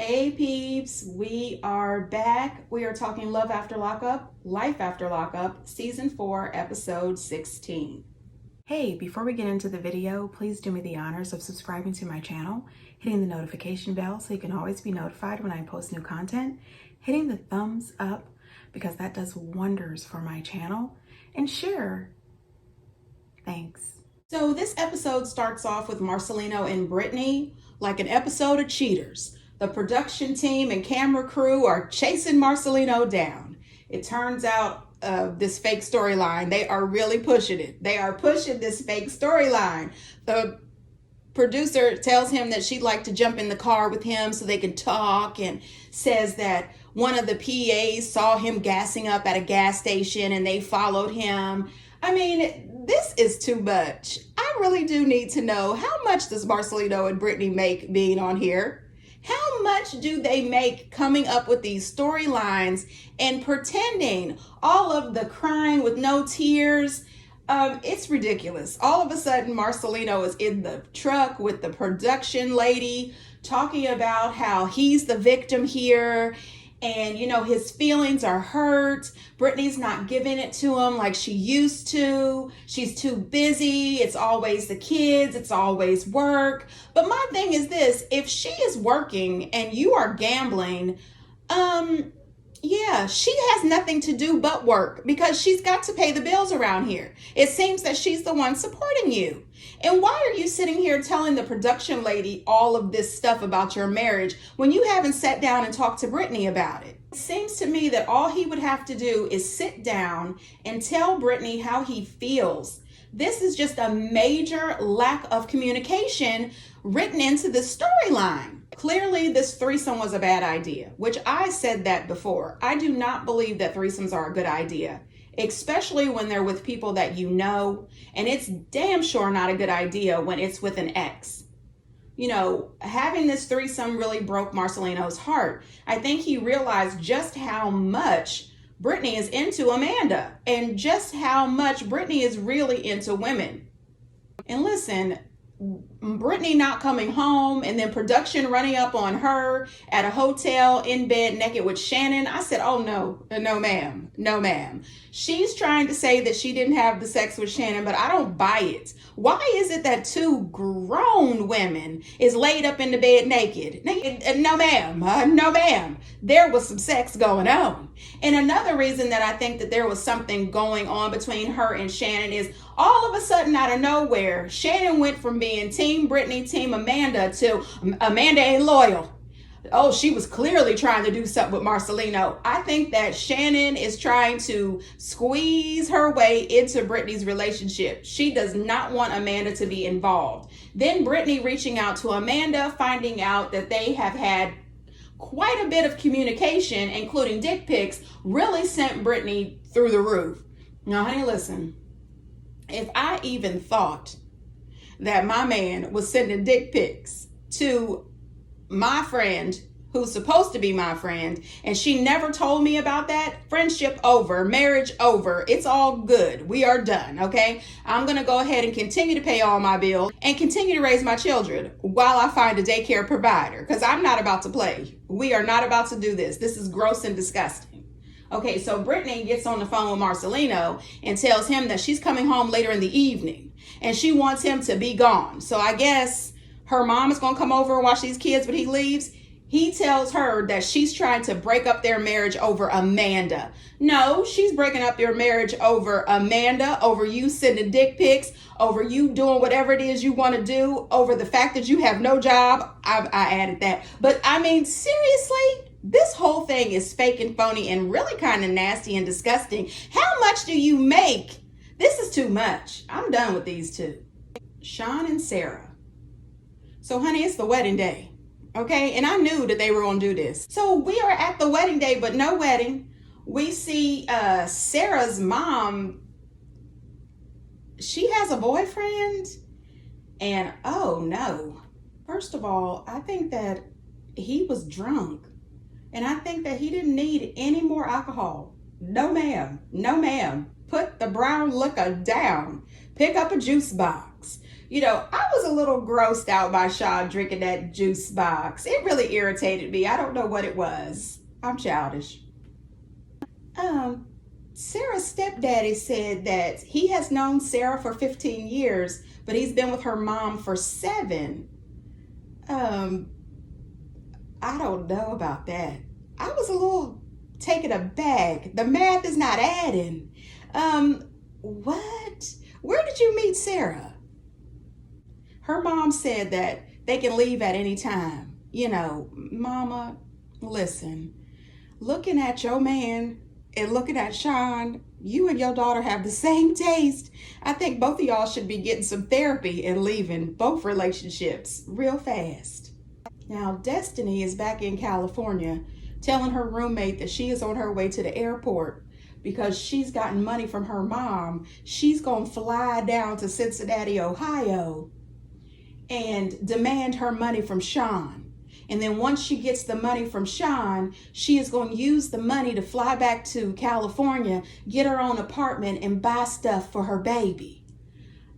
Hey peeps, we are back. We are talking Love After Lockup, Life After Lockup, Season 4, Episode 16. Hey, before we get into the video, please do me the honors of subscribing to my channel, hitting the notification bell so you can always be notified when I post new content, hitting the thumbs up because that does wonders for my channel, and share. Thanks. So this episode starts off with Marcelino and Brittany like an episode of Cheaters. The production team and camera crew are chasing Marcelino down. It turns out this fake storyline, they are really pushing it. They are pushing this fake storyline. The producer tells him that she'd like to jump in the car with him so they can talk, and says that one of the PAs saw him gassing up at a gas station and they followed him. I mean, this is too much. I really do need to know, how much does Marcelino and Brittany make being on here? How much do they make coming up with these storylines and pretending? All of the crying with no tears. It's ridiculous. All of a sudden, Marcelino is in the truck with the production lady talking about how he's the victim here. And, you know, his feelings are hurt. Brittany's not giving it to him like she used to. She's too busy. It's always the kids. It's always work. But my thing is this, if she is working and you are gambling, yeah, she has nothing to do but work because she's got to pay the bills around here. It seems that she's the one supporting you. And why are you sitting here telling the production lady all of this stuff about your marriage when you haven't sat down and talked to Brittany about it? It seems to me that all he would have to do is sit down and tell Brittany how he feels. This is just a major lack of communication written into the storyline. Clearly, this threesome was a bad idea, which I said that before. I do not believe that threesomes are a good idea, especially when they're with people that you know, and it's damn sure not a good idea when it's with an ex. You know, having this threesome really broke Marcelino's heart. I think he realized just how much Brittany is into Amanda and just how much Brittany is really into women. And listen, Brittany not coming home and then production running up on her at a hotel in bed naked with Shannon. I said, oh no, no ma'am, no ma'am. She's trying to say that she didn't have the sex with Shannon, but I don't buy it. Why is it that two grown women is laid up in the bed naked? No ma'am, no ma'am. There was some sex going on. And another reason that I think that there was something going on between her and Shannon is all of a sudden out of nowhere, Shannon went from being Team Brittany, Team Amanda to Amanda ain't loyal. Oh, she was clearly trying to do something with Marcelino. I think that Shannon is trying to squeeze her way into Brittany's relationship. She does not want Amanda to be involved. Then Brittany reaching out to Amanda, finding out that they have had quite a bit of communication, including dick pics, really sent Brittany through the roof. Now, honey, listen. If I even thought that my man was sending dick pics to my friend who's supposed to be my friend, and she never told me about that, friendship over, marriage over, it's all good. We are done, okay? I'm gonna go ahead and continue to pay all my bills and continue to raise my children while I find a daycare provider, because I'm not about to play. We are not about to do this. This is gross and disgusting. Okay, so Brittany gets on the phone with Marcelino and tells him that she's coming home later in the evening and she wants him to be gone. So I guess her mom is going to come over and watch these kids when he leaves. He tells her that she's trying to break up their marriage over Amanda. No, she's breaking up their marriage over Amanda, over you sending dick pics, over you doing whatever it is you want to do, over the fact that you have no job. I added that. But I mean, seriously? This whole thing is fake and phony and really kind of nasty and disgusting. How much do you make? This is too much. I'm done with these two. Shawn and Sarah. So honey, it's the wedding day. Okay, and I knew that they were going to do this. So we are at the wedding day, but no wedding. We see Sarah's mom. She has a boyfriend. And oh no. First of all, I think that he was drunk. And I think that he didn't need any more alcohol. No ma'am, no ma'am. Put the brown liquor down. Pick up a juice box. I was a little grossed out by Shawn drinking that juice box. It really irritated me. I don't know what it was. I'm childish. Sarah's stepdaddy said that he has known Sarah for 15 years, but he's been with her mom for 7. I don't know about that. I was a little taken aback. The math is not adding. What? Where did you meet Sarah? Her mom said that they can leave at any time. Mama, listen, looking at your man and looking at Shawn, you and your daughter have the same taste. I think both of y'all should be getting some therapy and leaving both relationships real fast. Now, Destiny is back in California telling her roommate that she is on her way to the airport because she's gotten money from her mom. She's going to fly down to Cincinnati, Ohio, and demand her money from Shawn. And then once she gets the money from Shawn, she is going to use the money to fly back to California, get her own apartment, and buy stuff for her baby.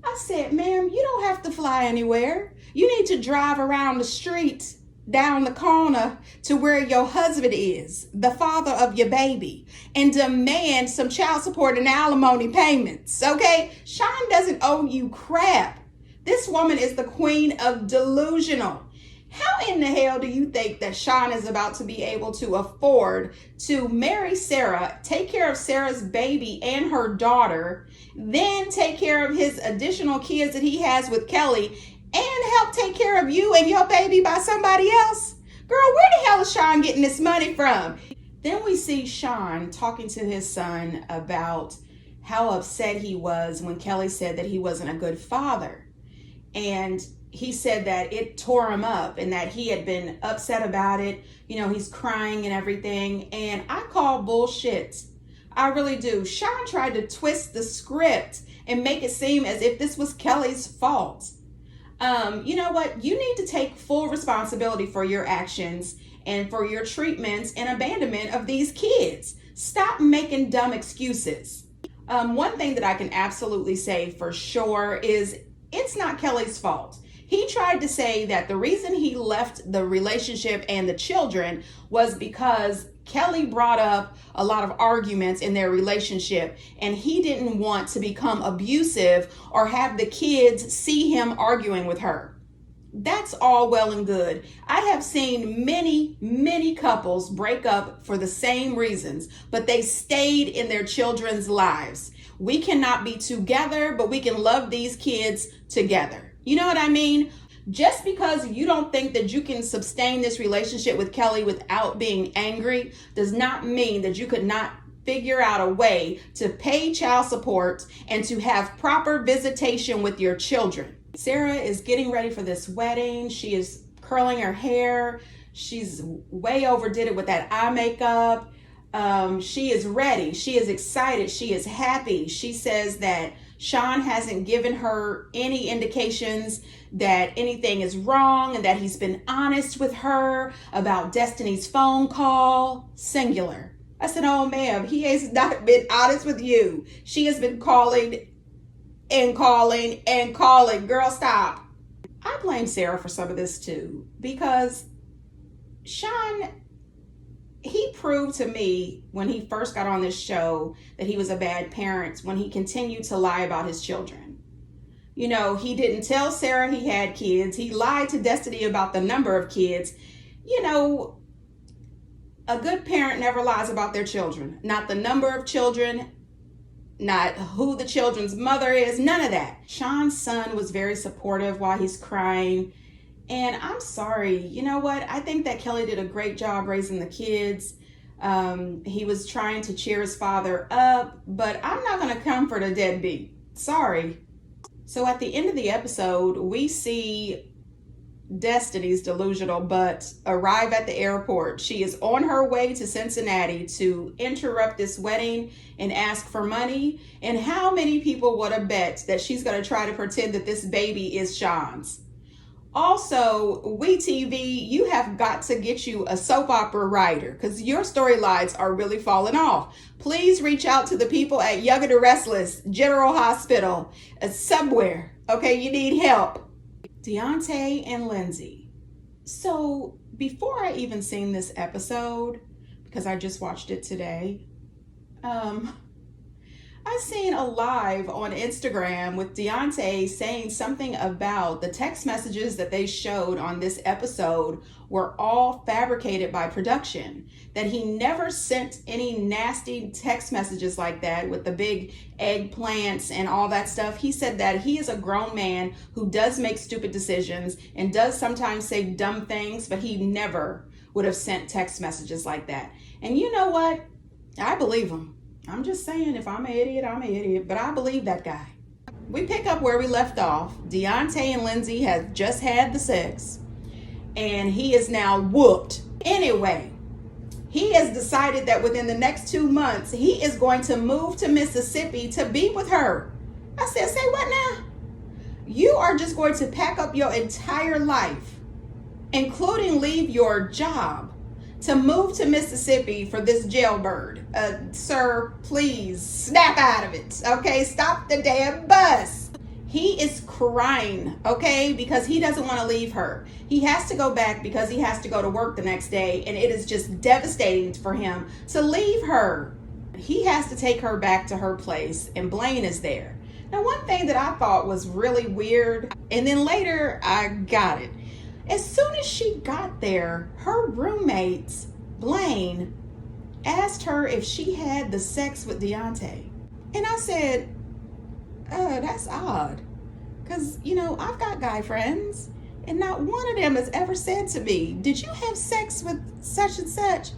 I said, ma'am, you don't have to fly anywhere. You need to drive around the street down the corner to where your husband is, the father of your baby, and demand some child support and alimony payments, okay? Shawn doesn't owe you crap. This woman is the queen of delusional. How in the hell do you think that Shawn is about to be able to afford to marry Sarah, take care of Sarah's baby and her daughter, then take care of his additional kids that he has with Kelly, and help take care of you and your baby by somebody else? Girl, where the hell is Shawn getting this money from? Then we see Shawn talking to his son about how upset he was when Kelly said that he wasn't a good father. And he said that it tore him up and that he had been upset about it. He's crying and everything. And I call bullshit. I really do. Shawn tried to twist the script and make it seem as if this was Kelly's fault. You know what? You need to take full responsibility for your actions and for your treatments and abandonment of these kids. Stop making dumb excuses. One thing that I can absolutely say for sure is it's not Kelly's fault. He tried to say that the reason he left the relationship and the children was because Kelly brought up a lot of arguments in their relationship and he didn't want to become abusive or have the kids see him arguing with her. That's all well and good. I have seen many couples break up for the same reasons, but they stayed in their children's lives. We cannot be together, but we can love these kids together. You know what I mean? Just because you don't think that you can sustain this relationship with Kelly without being angry does not mean that you could not figure out a way to pay child support and to have proper visitation with your children. Sarah is getting ready for this wedding. She is curling her hair. She's way overdid it with that eye makeup. She is ready. She is excited. She is happy. She says that Shawn hasn't given her any indications that anything is wrong and that he's been honest with her about Destiny's phone call, singular. I said, oh ma'am, he has not been honest with you. She has been calling and calling and calling. Girl, stop. I blame Sarah for some of this too, because Shawn, he proved to me when he first got on this show that he was a bad parent when he continued to lie about his children. He didn't tell Sarah he had kids. He lied to Destiny about the number of kids. A good parent never lies about their children. Not the number of children, not who the children's mother is, none of that. Shawn's son was very supportive while he's crying. And I'm sorry, you know what? I think that Kelly did a great job raising the kids. He was trying to cheer his father up, but I'm not going to comfort a deadbeat. Sorry. So at the end of the episode, we see Destiny's delusional butt arrive at the airport. She is on her way to Cincinnati to interrupt this wedding and ask for money. And how many people would have bet that she's going to try to pretend that this baby is Shawn's? Also, WeTV, you have got to get you a soap opera writer because your storylines are really falling off. Please reach out to the people at Young and the Restless, General Hospital, somewhere. Okay, you need help. Deontay and Lindsey. So before I even seen this episode, because I just watched it today, I seen a live on Instagram with Deontay saying something about the text messages that they showed on this episode were all fabricated by production. That he never sent any nasty text messages like that with the big eggplants and all that stuff. He said that he is a grown man who does make stupid decisions and does sometimes say dumb things, but he never would have sent text messages like that. And you know what? I believe him. I'm just saying, if I'm an idiot, I'm an idiot, but I believe that guy. We pick up where we left off. Deontay and Lindsey have just had the sex, and he is now whooped. Anyway, he has decided that within the next 2 months, he is going to move to Mississippi to be with her. I said, say what now? You are just going to pack up your entire life, including leave your job, to move to Mississippi for this jailbird. Sir, please snap out of it, okay? Stop the damn bus. He is crying, okay, because he doesn't want to leave her. He has to go back because he has to go to work the next day, and it is just devastating for him to leave her. He has to take her back to her place, and Blaine is there. Now, one thing that I thought was really weird, and then later I got it. As soon as she got there, her roommates, Blaine, asked her if she had the sex with Deontay. And I said, that's odd. Because, I've got guy friends, and not one of them has ever said to me, did you have sex with such and such?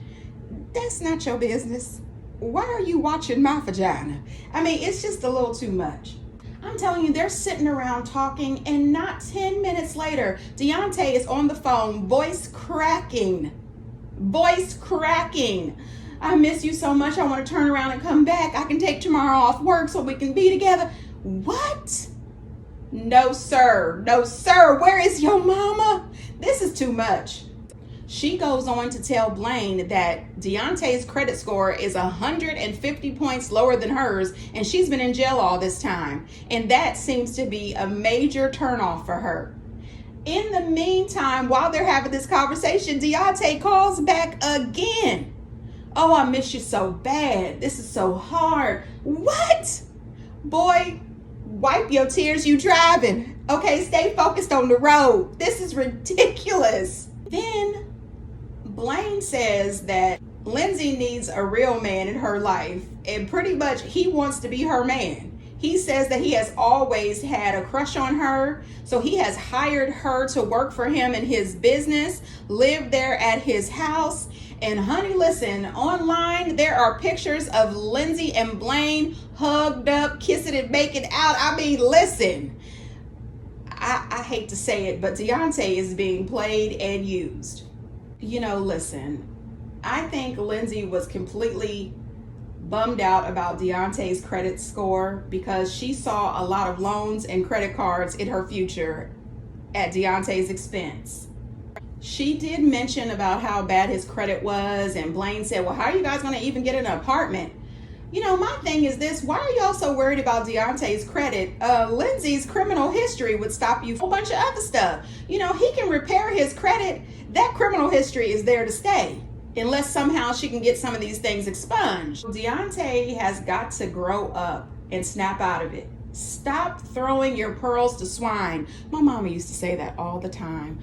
That's not your business. Why are you watching my vagina? I mean, it's just a little too much. I'm telling you, they're sitting around talking, and not 10 minutes later, Deontay is on the phone, voice cracking. I miss you so much. I want to turn around and come back. I can take tomorrow off work so we can be together. What? No, sir. Where is your mama? This is too much. She goes on to tell Blaine that Deontay's credit score is 150 points lower than hers, and she's been in jail all this time. And that seems to be a major turnoff for her. In the meantime, while they're having this conversation, Deontay calls back again. Oh, I miss you so bad. This is so hard. What? Boy, wipe your tears, you driving. Okay, stay focused on the road. This is ridiculous. Then Blaine says that Lindsey needs a real man in her life, and pretty much he wants to be her man. He says that he has always had a crush on her, so he has hired her to work for him in his business, live there at his house. And honey, listen, online there are pictures of Lindsey and Blaine hugged up, kissing and making out. I mean, listen, I hate to say it, but Deontay is being played and used. Listen, I think Lindsey was completely bummed out about Deontay's credit score because she saw a lot of loans and credit cards in her future at Deontay's expense. She did mention about how bad his credit was, and Blaine said, well, how are you guys going to even get an apartment? My thing is this, why are y'all so worried about Deontay's credit? Lindsey's criminal history would stop you from a whole bunch of other stuff. He can repair his credit. That criminal history is there to stay, unless somehow she can get some of these things expunged. Deontay has got to grow up and snap out of it. Stop throwing your pearls to swine. My mama used to say that all the time.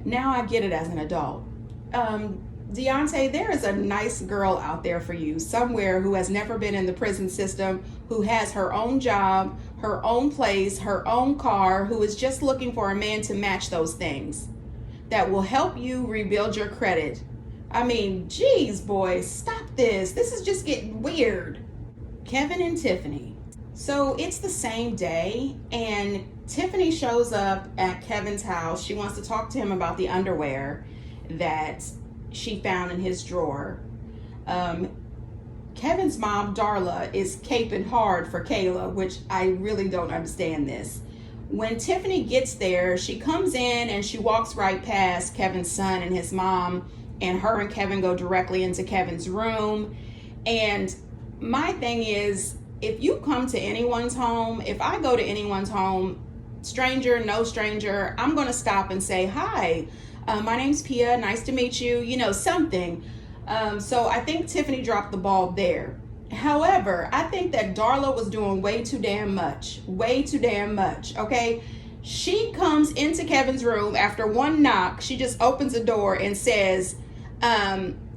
Now I get it as an adult. Deontay, there is a nice girl out there for you somewhere who has never been in the prison system, who has her own job, her own place, her own car, who is just looking for a man to match those things that will help you rebuild your credit. I mean, geez, boys, stop this. This is just getting weird. Kevin and Tiffany. So it's the same day, and Tiffany shows up at Kevin's house. She wants to talk to him about the underwear that she found in his drawer. Kevin's mom, Darla, is caping hard for Kayla, which I really don't understand this. When Tiffany gets there, she comes in and she walks right past Kevin's son and his mom, and her and Kevin go directly into Kevin's room. And my thing is, if you come to anyone's home, if I go to anyone's home, stranger, no stranger, I'm going to stop and say, hi, my name's Pia. Nice to meet you. You know, something. So I think Tiffany dropped the ball there. However, I think that Darla was doing way too damn much. Way too damn much. Okay. She comes into Kevin's room after one knock. She just opens the door and says,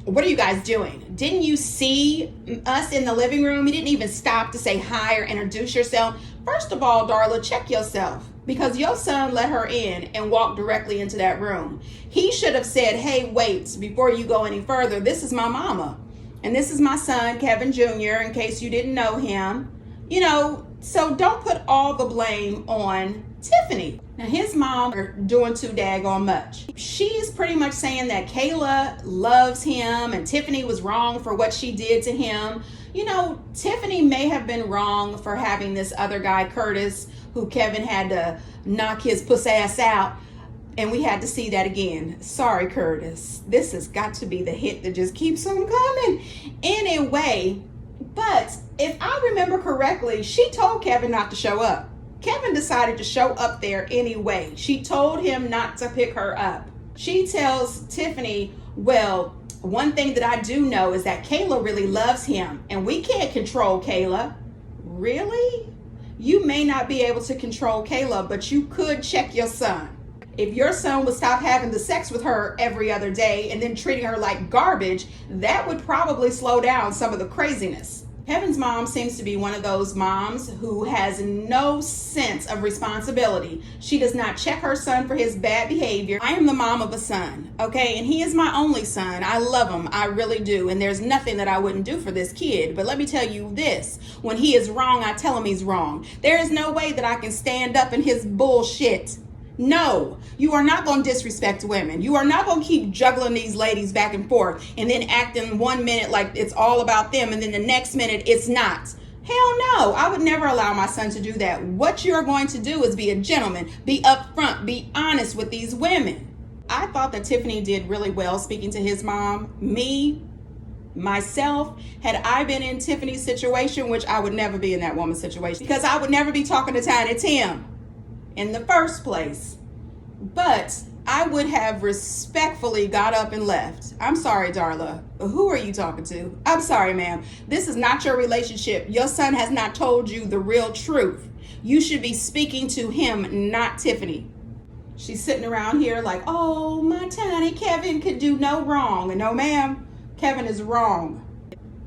what are you guys doing? Didn't you see us in the living room? You didn't even stop to say hi or introduce yourself. First of all, Darla, check yourself, because your son let her in and walked directly into that room. He should have said, hey, wait, before you go any further, this is my mama. And this is my son, Kevin Jr., in case you didn't know him. You know, so don't put all the blame on Tiffany. Now, his mom are doing too daggone much. She's pretty much saying that Kayla loves him and Tiffany was wrong for what she did to him. You know, Tiffany may have been wrong for having this other guy, Curtis, who Kevin had to knock his puss ass out. And we had to see that again. Sorry, Curtis. This has got to be the hit that just keeps on coming. Anyway, but if I remember correctly, she told Kevin not to show up. Kevin decided to show up there anyway. She told him not to pick her up. She tells Tiffany, well, one thing that I do know is that Kayla really loves him and we can't control Kayla. Really? You may not be able to control Kayla, but you could check your son. If your son would stop having the sex with her every other day and then treating her like garbage, that would probably slow down some of the craziness. Kevin's mom seems to be one of those moms who has no sense of responsibility. She does not check her son for his bad behavior. I am the mom of a son, okay? And he is my only son. I love him. I really do. And there's nothing that I wouldn't do for this kid. But let me tell you this. When he is wrong, I tell him he's wrong. There is no way that I can stand up in his bullshit. No, you are not going to disrespect women. You are not going to keep juggling these ladies back and forth and then acting 1 minute like it's all about them and then the next minute it's not. Hell no, I would never allow my son to do that. What you're going to do is be a gentleman, be upfront, be honest with these women. I thought that Tiffany did really well speaking to his mom. Myself, had I been in Tiffany's situation, which I would never be in that woman's situation, because I would never be talking to Tiny Tim in the first place. But I would have respectfully got up and left. I'm sorry, Darla. Who are you talking to? I'm sorry, ma'am. This is not your relationship. Your son has not told you the real truth. You should be speaking to him, not Tiffany. She's sitting around here like, oh, my tiny Kevin could do no wrong. And no, ma'am, Kevin is wrong.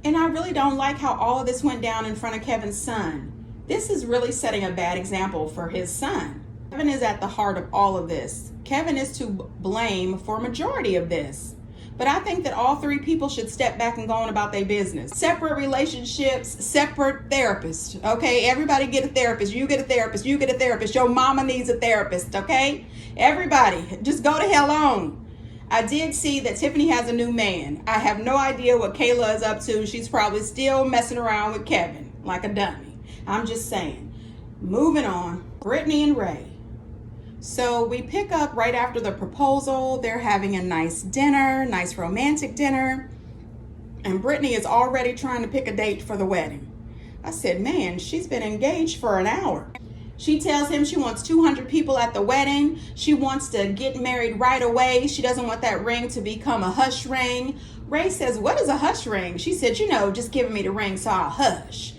And I really don't like how all of this went down in front of Kevin's son. This is really setting a bad example for his son. Kevin is at the heart of all of this. Kevin is to blame for a majority of this. But I think that all three people should step back and go on about their business. Separate relationships, separate therapists, okay? Everybody get a therapist. You get a therapist. You get a therapist. Your mama needs a therapist, okay? Everybody, just go to hell on. I did see that Tiffany has a new man. I have no idea what Kayla is up to. She's probably still messing around with Kevin like a dummy. I'm just saying. Moving on. Brittany and Ray. So we pick up right after the proposal. They're having a nice dinner, nice romantic dinner. And Brittany is already trying to pick a date for the wedding. I said, man, she's been engaged for an hour. She tells him she wants 200 people at the wedding. She wants to get married right away. She doesn't want that ring to become a hush ring. Ray says, what is a hush ring? She said, you know, just giving me the ring so I'll hush.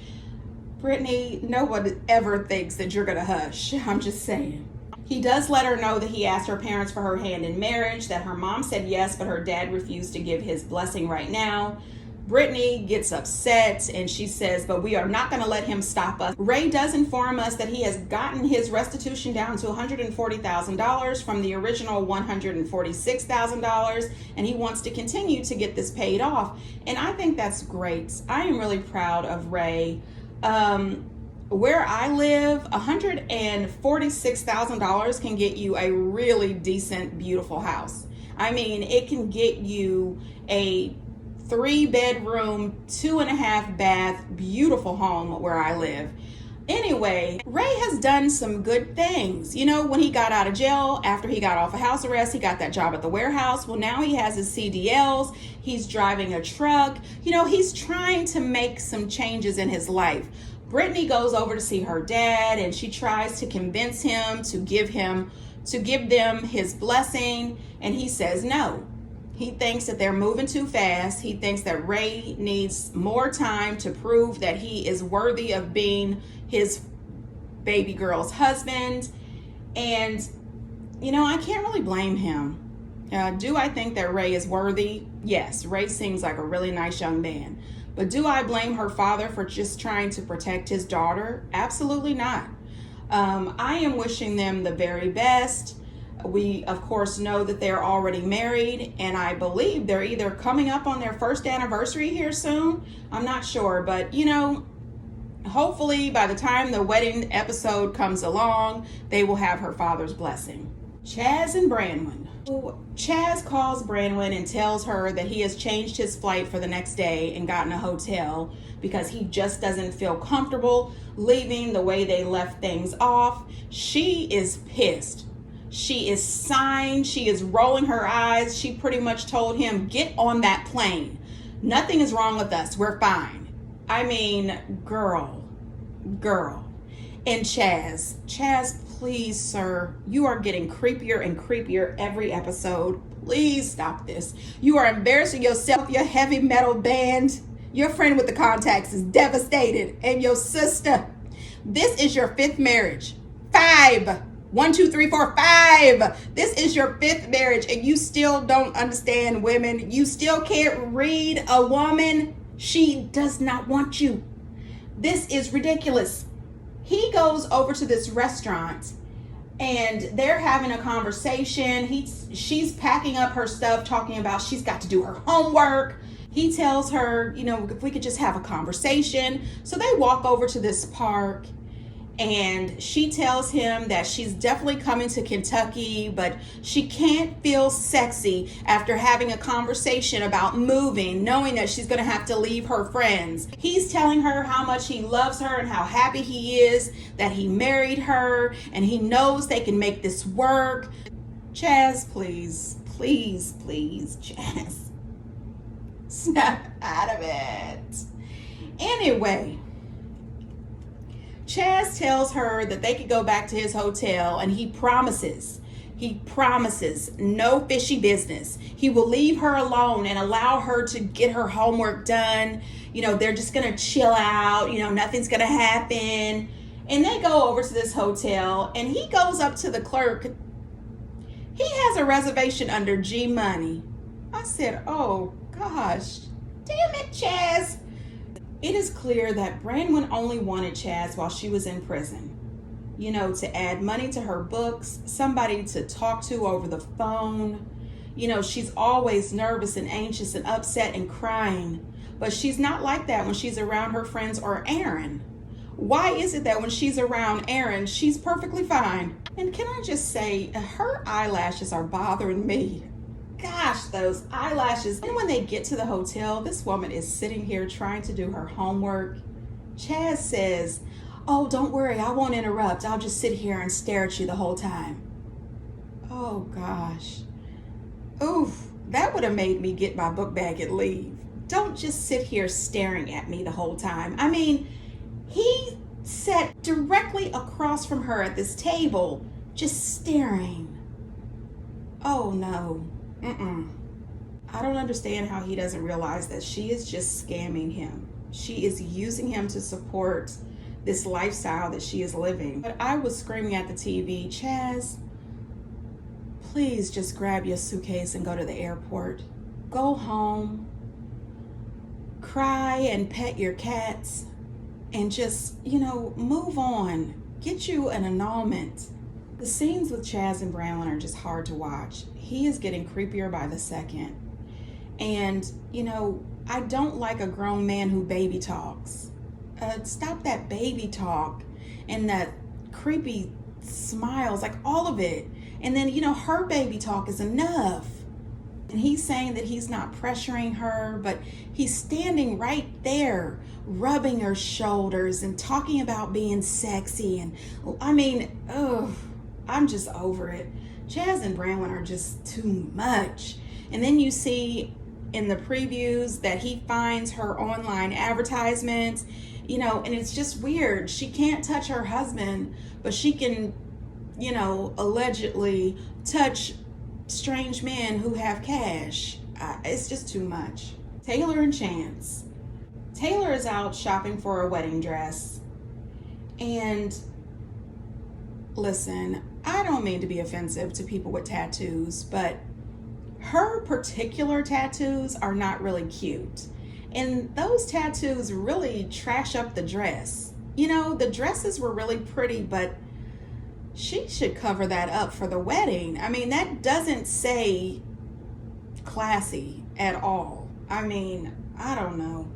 Brittany, no one ever thinks that you're going to hush. I'm just saying. He does let her know that he asked her parents for her hand in marriage, that her mom said yes, but her dad refused to give his blessing right now. Brittany gets upset and she says, but we are not going to let him stop us. Ray does inform us that he has gotten his restitution down to $140,000 from the original $146,000, and he wants to continue to get this paid off. And I think that's great. I am really proud of Ray. Where I live, $146,000 can get you a really decent, beautiful house. I mean, it can get you a 3-bedroom, 2.5 bath, beautiful home where I live. Anyway, Ray has done some good things. You know, when he got out of jail, after he got off of house arrest, he got that job at the warehouse. Well, now he has his CDLs. He's driving a truck. You know, he's trying to make some changes in his life. Brittany goes over to see her dad, and she tries to convince him to give them his blessing, and he says no. He thinks that they're moving too fast. He thinks that Ray needs more time to prove that he is worthy of being his baby girl's husband. And I can't really blame him. Do I think that Ray is worthy? Yes, Ray seems like a really nice young man. But do I blame her father for just trying to protect his daughter? Absolutely not. I am wishing them the very best. We, of course, know that they're already married, and I believe they're either coming up on their first anniversary here soon. I'm not sure, but hopefully by the time the wedding episode comes along, they will have her father's blessing. Chaz and Brynn. Chaz calls Brynn and tells her that he has changed his flight for the next day and gotten a hotel because he just doesn't feel comfortable leaving the way they left things off. She is pissed. She is sighing. She is rolling her eyes. She pretty much told him, get on that plane. Nothing is wrong with us. We're fine. I mean, girl. And Chaz, please, sir, you are getting creepier and creepier every episode. Please stop this. You are embarrassing yourself, your heavy metal band. Your friend with the contacts is devastated. And your sister. This is your 5th marriage. 5. 1, 2, 3, 4, 5. This is your 5th marriage, and you still don't understand women. You still can't read a woman. She does not want you. This is ridiculous. He goes over to this restaurant, and they're having a conversation. She's packing up her stuff, talking about she's got to do her homework. He tells her, if we could just have a conversation. So they walk over to this park, and she tells him that she's definitely coming to Kentucky, but she can't feel sexy after having a conversation about moving, knowing that she's going to have to leave her friends. He's telling her how much he loves her and how happy he is that he married her, and he knows they can make this work. Chaz, please, Chaz. Snap out of it. Anyway, Chaz tells her that they could go back to his hotel, and he promises no fishy business. He will leave her alone and allow her to get her homework done. They're just going to chill out. Nothing's going to happen. And they go over to this hotel, and he goes up to the clerk. He has a reservation under G Money. I said, oh gosh, damn it, Chaz. It is clear that Brynn only wanted Chaz while she was in prison. To add money to her books, somebody to talk to over the phone. She's always nervous and anxious and upset and crying. But she's not like that when she's around her friends or Aaron. Why is it that when she's around Aaron, she's perfectly fine? And can I just say, her eyelashes are bothering me. Gosh, those eyelashes. And when they get to the hotel, this woman is sitting here trying to do her homework. Chaz says, oh, don't worry, I won't interrupt. I'll just sit here and stare at you the whole time. Oh gosh. Oof, that would have made me get my book bag and leave. Don't just sit here staring at me the whole time. I mean, he sat directly across from her at this table, just staring. Oh no. I don't understand how he doesn't realize that she is just scamming him. She is using him to support this lifestyle that she is living. But I was screaming at the TV, Chaz, please just grab your suitcase and go to the airport. Go home, cry and pet your cats, and just, move on. Get you an annulment. The scenes with Chaz and Brynn are just hard to watch. He is getting creepier by the second. And, I don't like a grown man who baby talks. Stop that baby talk and that creepy smiles, like all of it. And then, her baby talk is enough. And he's saying that he's not pressuring her, but he's standing right there, rubbing her shoulders and talking about being sexy. And I'm just over it. Chaz and Brynn are just too much. And then you see in the previews that he finds her online advertisements. And it's just weird. She can't touch her husband, but she can, allegedly touch strange men who have cash. It's just too much. Taylor and Chance. Taylor is out shopping for a wedding dress. And listen, I don't mean to be offensive to people with tattoos, but her particular tattoos are not really cute. And those tattoos really trash up the dress. The dresses were really pretty, but she should cover that up for the wedding. I mean, that doesn't say classy at all. I mean, I don't know.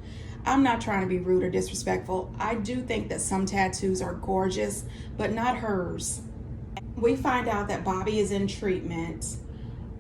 I'm not trying to be rude or disrespectful. I do think that some tattoos are gorgeous, but not hers. We find out that Bobby is in treatment,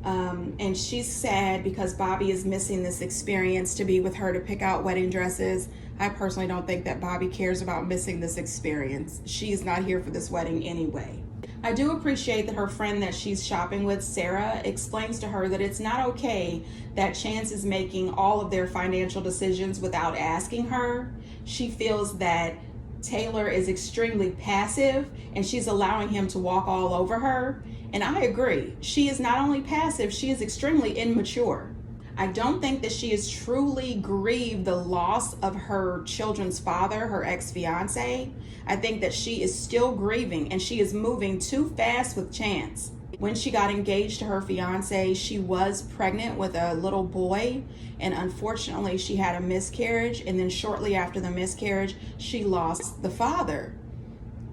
and she's sad because Bobby is missing this experience to be with her to pick out wedding dresses. I personally don't think that Bobby cares about missing this experience. She's not here for this wedding anyway. I do appreciate that her friend that she's shopping with, Sarah, explains to her that it's not okay that Chance is making all of their financial decisions without asking her. She feels that Taylor is extremely passive and she's allowing him to walk all over her. And I agree. She is not only passive, she is extremely immature. I don't think that she is truly grieved the loss of her children's father, her ex-fiance. I think that she is still grieving and she is moving too fast with Chance. When she got engaged to her fiance, she was pregnant with a little boy, and unfortunately she had a miscarriage, and then shortly after the miscarriage, she lost the father.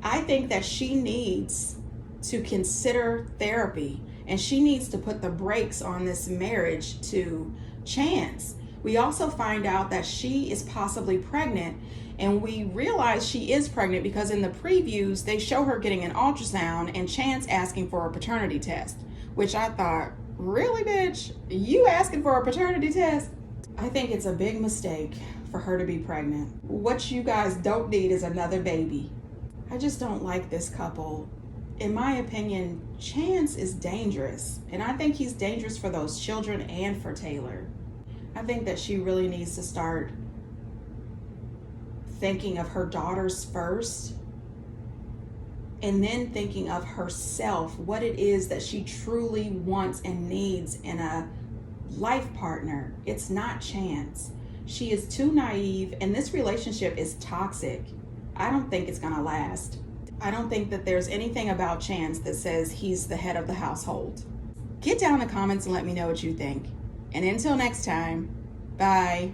I think that she needs to consider therapy, and she needs to put the brakes on this marriage to Chance. We also find out that she is possibly pregnant, and we realize she is pregnant because in the previews they show her getting an ultrasound and Chance asking for a paternity test, which I thought, really, bitch? You asking for a paternity test? I think it's a big mistake for her to be pregnant. What you guys don't need is another baby. I just don't like this couple. In my opinion, Chance is dangerous, and I think he's dangerous for those children and for Taylor. I think that she really needs to start thinking of her daughters first, and then thinking of herself, what it is that she truly wants and needs in a life partner. It's not Chance. She is too naive, and this relationship is toxic. I don't think it's gonna last. I don't think that there's anything about Chance that says he's the head of the household. Get down in the comments and let me know what you think. And until next time, bye.